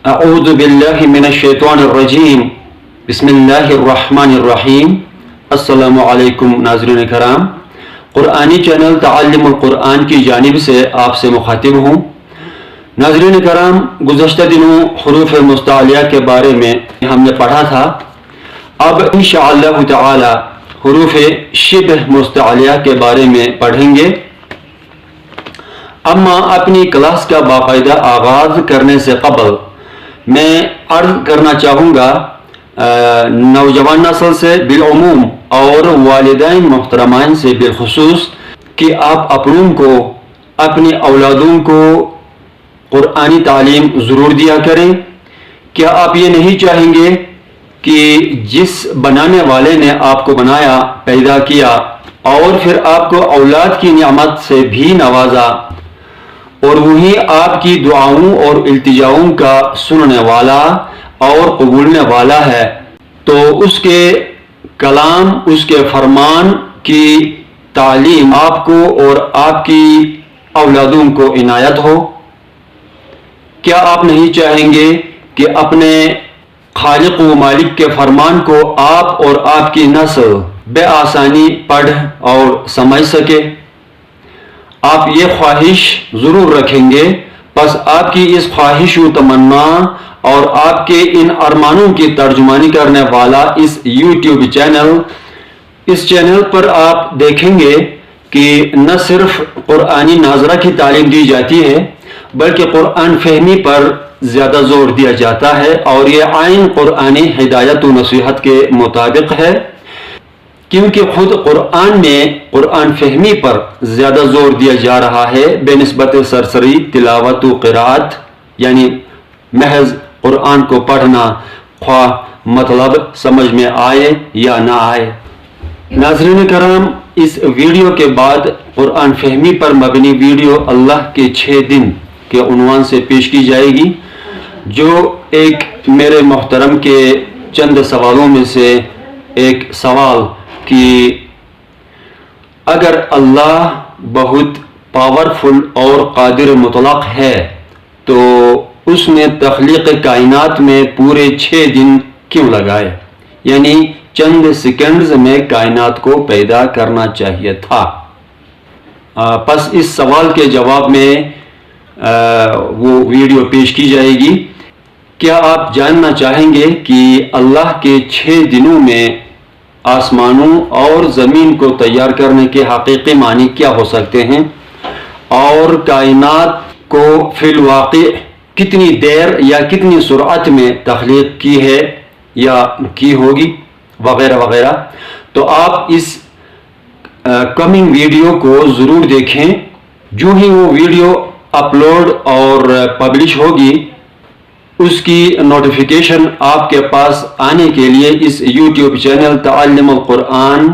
اعوذ باللہ من الشیطان الرجیم بسم اللہ الرحمن الرحیم۔ السلام علیکم ناظرین کرام، قرآنی چینل تعلم القرآن کی جانب سے آپ سے مخاطب ہوں۔ ناظرین کرام، گزشتہ دنوں حروف مستعلیہ کے بارے میں ہم نے پڑھا تھا۔ اب انشاءاللہ تعالی حروف شبہ مستعلیہ کے بارے میں پڑھیں گے۔ اما اپنی کلاس کا باقاعدہ آغاز کرنے سے قبل میں عرض کرنا چاہوں گا نوجوان نسل سے بالعموم اور والدین محترمین سے بالخصوص کہ آپ اپنوں کو، اپنی اولادوں کو قرآنی تعلیم ضرور دیا کریں۔ کیا آپ یہ نہیں چاہیں گے کہ جس بنانے والے نے آپ کو بنایا، پیدا کیا اور پھر آپ کو اولاد کی نعمت سے بھی نوازا، اور وہی آپ کی دعاؤں اور التجاؤں کا سننے والا اور قبولنے والا ہے، تو اس کے کلام، اس کے فرمان کی تعلیم آپ کو اور آپ کی اولادوں کو عنایت ہو؟ کیا آپ نہیں چاہیں گے کہ اپنے خالق و مالک کے فرمان کو آپ اور آپ کی نسل بے آسانی پڑھ اور سمجھ سکے؟ آپ یہ خواہش ضرور رکھیں گے، پس آپ کی اس خواہش و تمنا اور آپ کے ان ارمانوں کی ترجمانی کرنے والا اس یوٹیوب چینل، اس چینل پر آپ دیکھیں گے کہ نہ صرف قرآنی ناظرہ کی تعلیم دی جاتی ہے بلکہ قرآن فہمی پر زیادہ زور دیا جاتا ہے، اور یہ عین قرآنی ہدایت و نصیحت کے مطابق ہے، کیونکہ خود قرآن میں قرآن فہمی پر زیادہ زور دیا جا رہا ہے بے نسبت سرسری تلاوت و قرات، یعنی محض قرآن کو پڑھنا، خواہ مطلب سمجھ میں آئے یا نہ آئے۔ ناظرین کرام، اس ویڈیو کے بعد قرآن فہمی پر مبنی ویڈیو اللہ کے 6 دن کے عنوان سے پیش کی جائے گی، جو ایک میرے محترم کے چند سوالوں میں سے ایک سوال کہ اگر اللہ بہت پاورفل اور قادر مطلق ہے تو اس نے تخلیق کائنات میں پورے 6 دن کیوں لگائے؟ یعنی چند سیکنڈز میں کائنات کو پیدا کرنا چاہیے تھا۔ پس اس سوال کے جواب میں وہ ویڈیو پیش کی جائے گی۔ کیا آپ جاننا چاہیں گے کہ اللہ کے 6 دنوں میں آسمانوں اور زمین کو تیار کرنے کے حقیقی معنی کیا ہو سکتے ہیں، اور کائنات کو فی الواقع کتنی دیر یا کتنی سرعت میں تخلیق کی ہے یا کی ہوگی، وغیرہ وغیرہ؟ تو آپ اس کمنگ ویڈیو کو ضرور دیکھیں۔ جو ہی وہ ویڈیو اپلوڈ اور پبلش ہوگی، اس کی نوٹیفیکیشن آپ کے پاس آنے کے لیے اس یوٹیوب چینل تعلم القرآن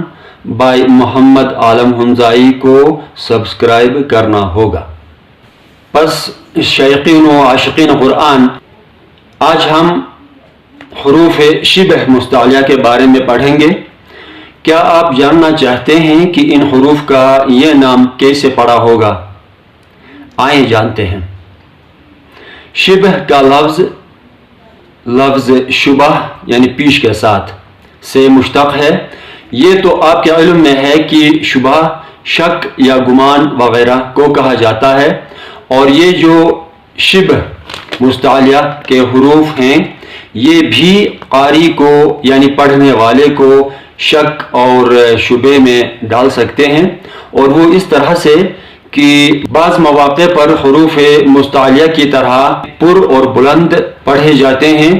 بائی محمد عالم حمزائی کو سبسکرائب کرنا ہوگا۔ پس شائقین و عاشقین قرآن، آج ہم حروف شبہ مستعلیہ کے بارے میں پڑھیں گے۔ کیا آپ جاننا چاہتے ہیں کہ ان حروف کا یہ نام کیسے پڑا ہوگا؟ آئیں جانتے ہیں۔ شبہ کا لفظ شبہ یعنی پیش کے ساتھ سے مشتق ہے۔ یہ تو آپ کے علم میں ہے کہ شبہ شک یا گمان وغیرہ کو کہا جاتا ہے، اور یہ جو شبہ مستعلیہ کے حروف ہیں یہ بھی قاری کو یعنی پڑھنے والے کو شک اور شبہ میں ڈال سکتے ہیں، اور وہ اس طرح سے کہ بعض مواقع پر حروف مستعلیہ کی طرح پر اور بلند پڑھے جاتے ہیں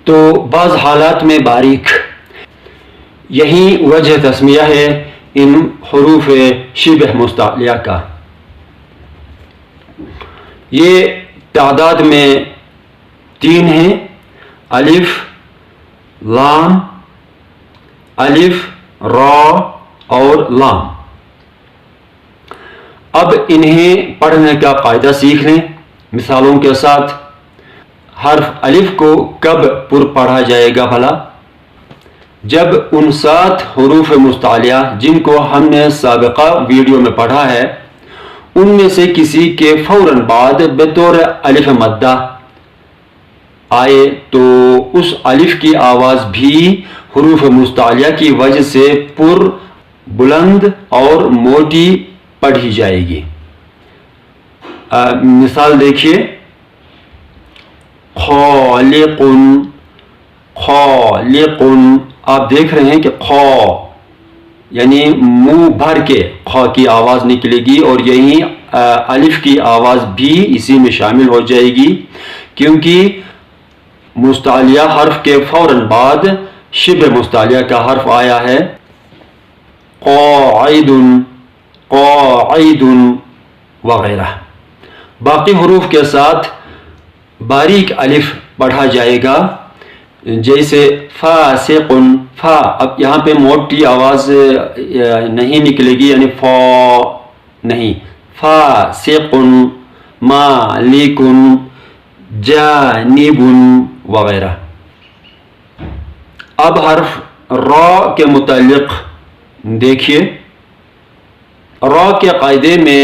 تو بعض حالات میں باریک۔ یہی وجہ تسمیہ ہے ان حروف شبہ مستعلیہ کا۔ یہ تعداد میں 3 ہیں: الف، لام، الف، را اور لام۔ اب انہیں پڑھنے کا قاعدہ سیکھ لیں مثالوں کے ساتھ۔ حرف الف کو کب پر پڑھا جائے گا بھلا؟ جب ان 7 حروف مستعلیہ جن کو ہم نے سابقہ ویڈیو میں پڑھا ہے ان میں سے کسی کے فوراً بعد بطور الف مدہ آئے تو اس الف کی آواز بھی حروف مستعلیہ کی وجہ سے پر بلند اور موٹی پڑھی جائے گی۔ مثال دیکھیے، خالق، خالق، آپ دیکھ رہے ہیں کہ خا یعنی منہ بھر کے خا کی آواز نکلے گی، اور یہی الف کی آواز بھی اسی میں شامل ہو جائے گی، کیونکہ مستعلیہ حرف کے فوراً بعد شبہ مستعلیہ کا حرف آیا ہے، قاعد، قاعد وغیرہ۔ باقی حروف کے ساتھ باریک الف پڑھا جائے گا، جیسے فاسق، فا، اب یہاں پہ موٹی آواز نہیں نکلے گی، یعنی فا نہیں، فاسق، مالک، جانب وغیرہ۔ اب حرف را کے متعلق دیکھیے، را کے قاعدے میں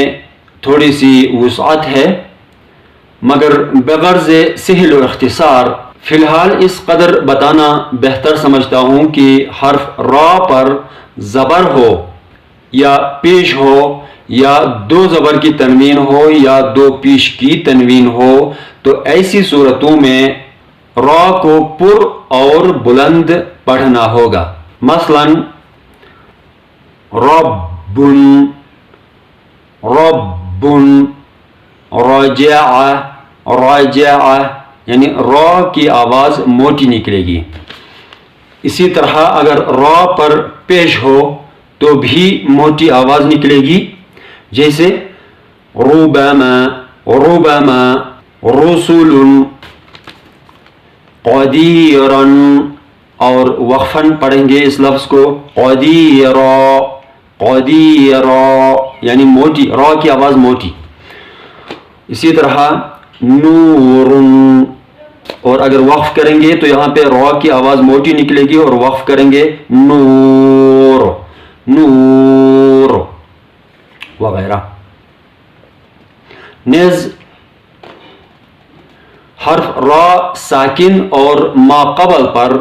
تھوڑی سی وسعت ہے، مگر بغرض سہل و اختصار فی الحال اس قدر بتانا بہتر سمجھتا ہوں کہ حرف را پر زبر ہو یا پیش ہو، یا دو زبر کی تنوین ہو یا دو پیش کی تنوین ہو، تو ایسی صورتوں میں را کو پر اور بلند پڑھنا ہوگا۔ مثلا رب، رب، رجع، رجع، یعنی را کی آواز موٹی نکلے گی۔ اسی طرح اگر را پر پیش ہو تو بھی موٹی آواز نکلے گی، جیسے ربما، ربما، رسل، قدیرا، اور وقفاً پڑھیں گے اس لفظ کو قدیرا، قدیرا، یعنی موٹی، را کی آواز موٹی۔ اسی طرح نور، اور اگر وقف کریں گے تو یہاں پہ را کی آواز موٹی نکلے گی، اور وقف کریں گے نور، نور وغیرہ۔ نیز حرف را ساکن اور ما قبل پر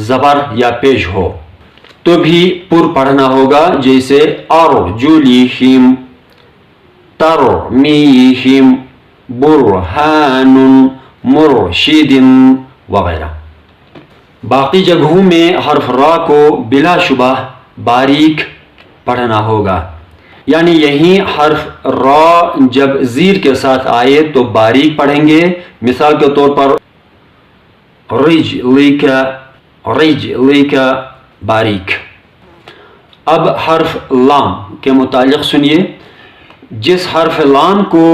زبر یا پیش ہو تو بھی پر پڑھنا ہوگا، جیسے ارجلہم، ترمیہم، برہان، مرشد وغیرہ۔ باقی جگہوں میں حرف را کو بلا شبہ باریک پڑھنا ہوگا، یعنی یہی حرف را جب زیر کے ساتھ آئے تو باریک پڑھیں گے۔ مثال کے طور پر رجلک، رجلک، باریک۔ اب حرف لام کے متعلق سنیے، جس حرف لام کو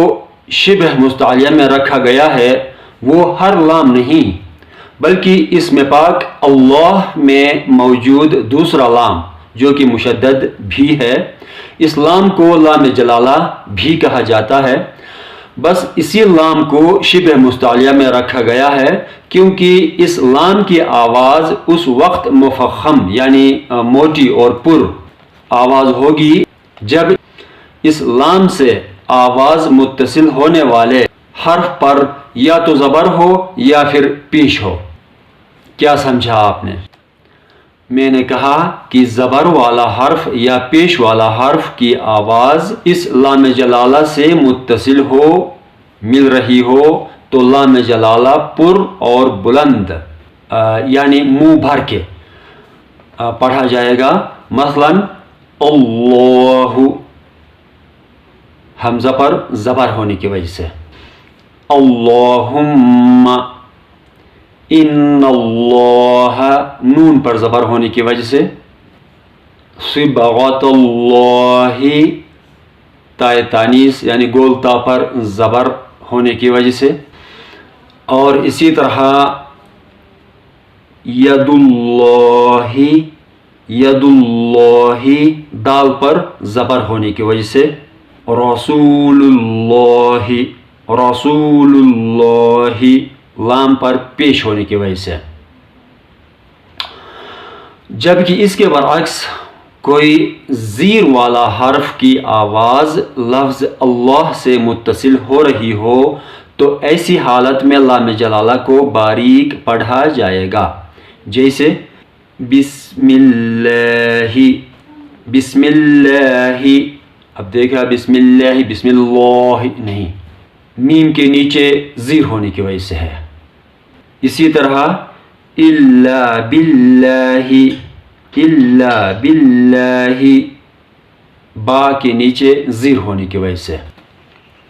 شبہ مستعلیہ میں رکھا گیا ہے وہ ہر لام نہیں، بلکہ اس میں پاک اللہ میں موجود دوسرا لام جو کہ مشدد بھی ہے، اس لام کو لام جلالہ بھی کہا جاتا ہے۔ بس اسی لام کو شبہ مستعلیہ میں رکھا گیا ہے، کیونکہ اس لام کی آواز اس وقت مفخم یعنی موٹی اور پر آواز ہوگی جب اس لام سے آواز متصل ہونے والے حرف پر یا تو زبر ہو یا پھر پیش ہو۔ کیا سمجھا آپ نے؟ میں نے کہا کہ زبر والا حرف یا پیش والا حرف کی آواز اس لام جلالہ سے متصل ہو، مل رہی ہو، تو لام جلالہ پر اور بلند یعنی منہ بھر کے پڑھا جائے گا۔ مثلا اللہ، حمزہ پر زبر ہونے کی وجہ سے، اللہم، ان اللہ، نون پر زبر ہونے کی وجہ سے، صبغۃ اللہ، تائے تانیث یعنی گول تا پر زبر ہونے کی وجہ سے، اور اسی طرح ید اللہ، ید اللہ، دال پر زبر ہونے کی وجہ سے، رسول اللہ، رسول اللہ، لام پر پیش ہونے کی وجہ سے۔ جبکہ اس کے برعکس کوئی زیر والا حرف کی آواز لفظ اللہ سے متصل ہو رہی ہو تو ایسی حالت میں لام جلالہ کو باریک پڑھا جائے گا، جیسے بسم اللہ، بسم اللہ. اب دیکھا بسم اللہ، بسم اللہ نہیں، میم کے نیچے زیر ہونے کی وجہ سے ہے. اسی طرح الا باللہ، الا باللہ، با کے نیچے زیر ہونے کی وجہ سے.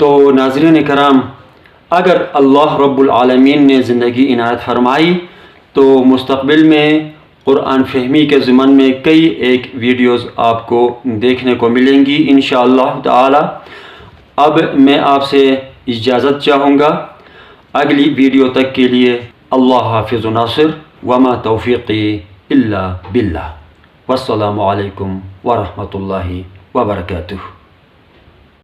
تو ناظرین کرام، اگر اللہ رب العالمین نے زندگی عنایت فرمائی تو مستقبل میں قرآن فہمی کے ضمن میں کئی ایک ویڈیوز آپ کو دیکھنے کو ملیں گی انشاءاللہ تعالی. اب میں آپ سے اجازت چاہوں گا، اگلی ویڈیو تک کے لیے اللہ حافظ و ناصر، وما توفیقی الا باللہ، والسلام علیکم ورحمۃ اللہ وبرکاتہ.